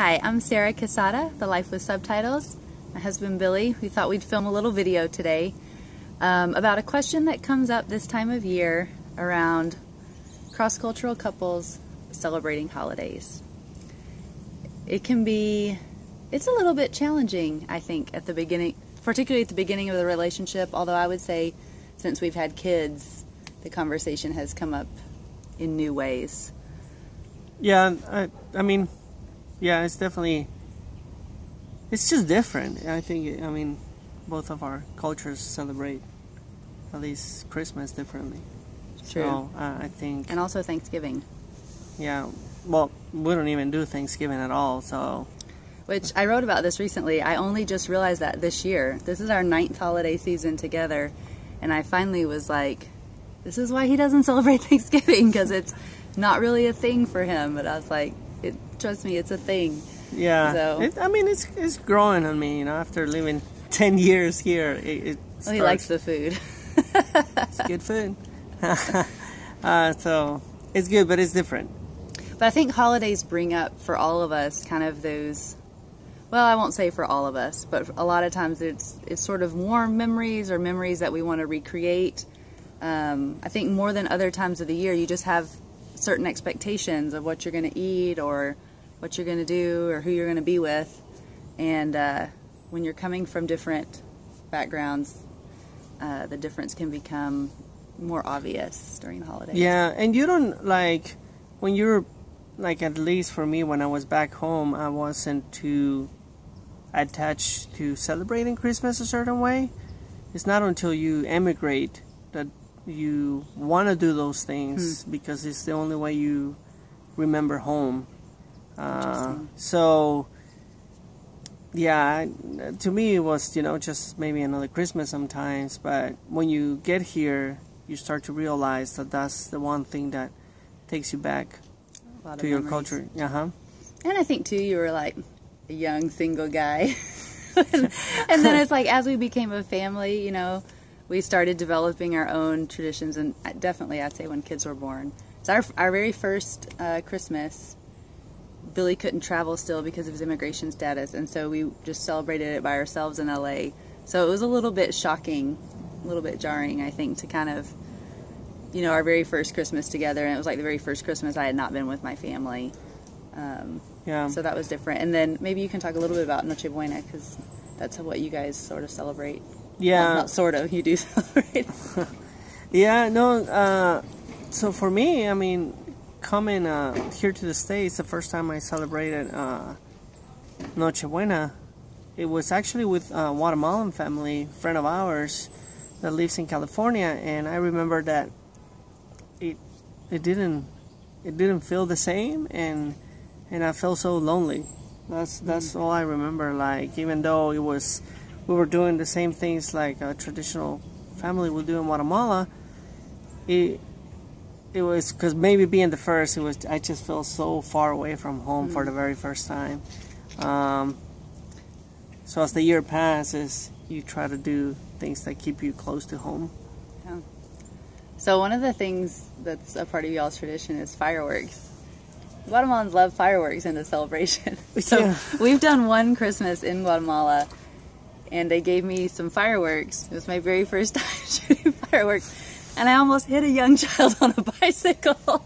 Hi, I'm Sarah Casada, The Life with Subtitles. My husband Billy, we thought we'd film a little video today about a question that comes up this time of year around cross-cultural couples celebrating holidays. It's a little bit challenging, I think, at the beginning, particularly at the beginning of the relationship, although I would say since we've had kids, the conversation has come up in new ways. Yeah, I mean, yeah, it's just different. I think, both of our cultures celebrate at least Christmas differently. True. So, I think... And also Thanksgiving. Yeah, well, we don't even do Thanksgiving at all, so... Which, I wrote about this recently. I only just realized that this year. This is our 9th holiday season together, and I finally was like, this is why he doesn't celebrate Thanksgiving, because it's not really a thing for him. But I was like, trust me, it's a thing. Yeah, so, it's growing on me, after living 10 years here. Well, he likes the food. It's good food. So, it's good, but it's different. But I think holidays bring up for all of us kind of those, well, I won't say for all of us, but a lot of times it's sort of warm memories or memories that we want to recreate. I think more than other times of the year, you just have certain expectations of what you're going to eat or what you're going to do or who you're going to be with. And when you're coming from different backgrounds, the difference can become more obvious during the holidays. Yeah, and you don't, when you're, at least for me, when I was back home, I wasn't too attached to celebrating Christmas a certain way. It's not until you emigrate that you want to do those things because it's the only way you remember home. So, yeah, to me it was, just maybe another Christmas sometimes, but when you get here, you start to realize that that's the one thing that takes you back to your culture. And I think too, you were like a young single guy. and then it's like as we became a family, we started developing our own traditions, and definitely I'd say when kids were born. So our very first Christmas, Billy couldn't travel still because of his immigration status, and so we just celebrated it by ourselves in LA. So it was a little bit shocking, a little bit jarring, I think, to kind of, our very first Christmas together, and it was like the very first Christmas I had not been with my family. So that was different. And then maybe you can talk a little bit about Noche Buena, because that's what you guys sort of celebrate. Yeah. Well, not sort of, you do celebrate. Yeah, no, so for me, coming here to the States, the first time I celebrated Noche Buena, it was actually with a Guatemalan family, friend of ours, that lives in California, and I remember that it didn't feel the same, and I felt so lonely. That's all I remember. Even though we were doing the same things like a traditional family would do in Guatemala, it was, because maybe being the first, I just felt so far away from home for the very first time. So as the year passes, you try to do things that keep you close to home. Yeah. So one of the things that's a part of y'all's tradition is fireworks. Guatemalans love fireworks in the celebration. So we've done one Christmas in Guatemala, and they gave me some fireworks. It was my very first time shooting fireworks, and I almost hit a young child on a bicycle.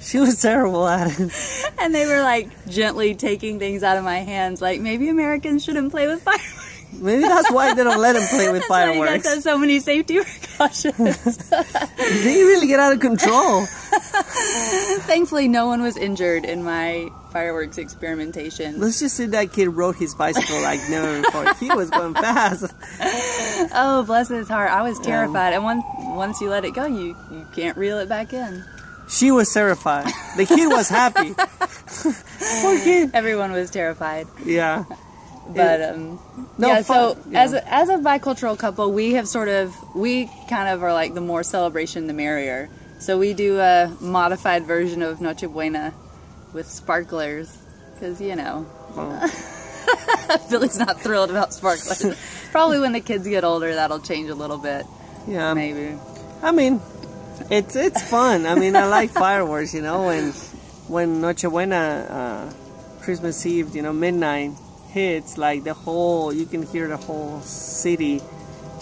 She was terrible at it. And they were gently taking things out of my hands, maybe Americans shouldn't play with fireworks. Maybe that's why they don't let him play with fireworks. Why you guys have so many safety precautions. They really get out of control. Thankfully, no one was injured in my fireworks experimentation. Let's just say that kid rode his bicycle like never before. He was going fast. Oh, bless his heart. I was terrified. And once you let it go, you can't reel it back in. She was terrified. The kid was happy. Poor kid. Everyone was terrified. Yeah. But as a bicultural couple, we kind of are like the more celebration the merrier. So we do a modified version of Noche Buena with sparklers, because Billy's not thrilled about sparklers. Probably when the kids get older, that'll change a little bit. Yeah, maybe. It's fun. I like fireworks. When Noche Buena Christmas Eve, midnight hits, like you can hear the whole city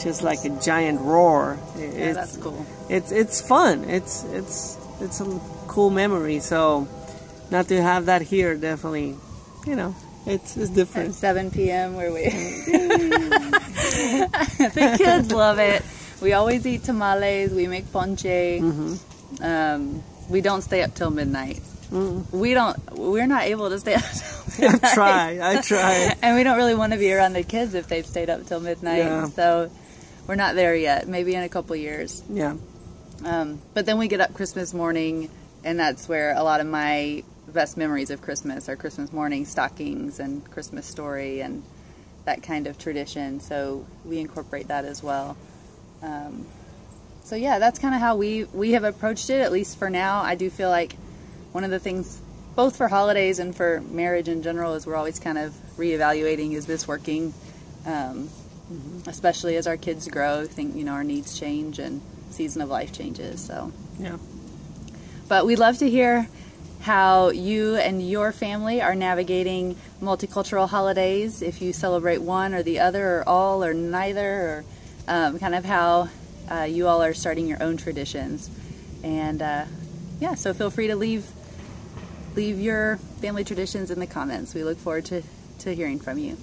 just like a giant roar. Yeah, that's cool. It's fun. It's a cool memory. So not to have that here, definitely, it's different. At 7 p.m. where we the kids love it. We always eat tamales. We make ponche. Mm-hmm. We don't stay up till midnight. Mm. We're not able to stay up till midnight. I try. And we don't really want to be around the kids if they've stayed up till midnight. Yeah. So we're not there yet. Maybe in a couple years. Yeah. But then we get up Christmas morning, and that's where a lot of my best memories of Christmas are Christmas morning stockings and Christmas story and that kind of tradition. So we incorporate that as well. So yeah, that's kind of how we have approached it, at least for now. I do feel like one of the things, both for holidays and for marriage in general, is we're always kind of reevaluating, is this working? Especially as our kids grow, I think, our needs change and season of life changes. So yeah. But we'd love to hear how you and your family are navigating multicultural holidays, if you celebrate one or the other, or all or neither, or kind of how you all are starting your own traditions. And yeah, so feel free to leave your family traditions in the comments. We look forward to hearing from you.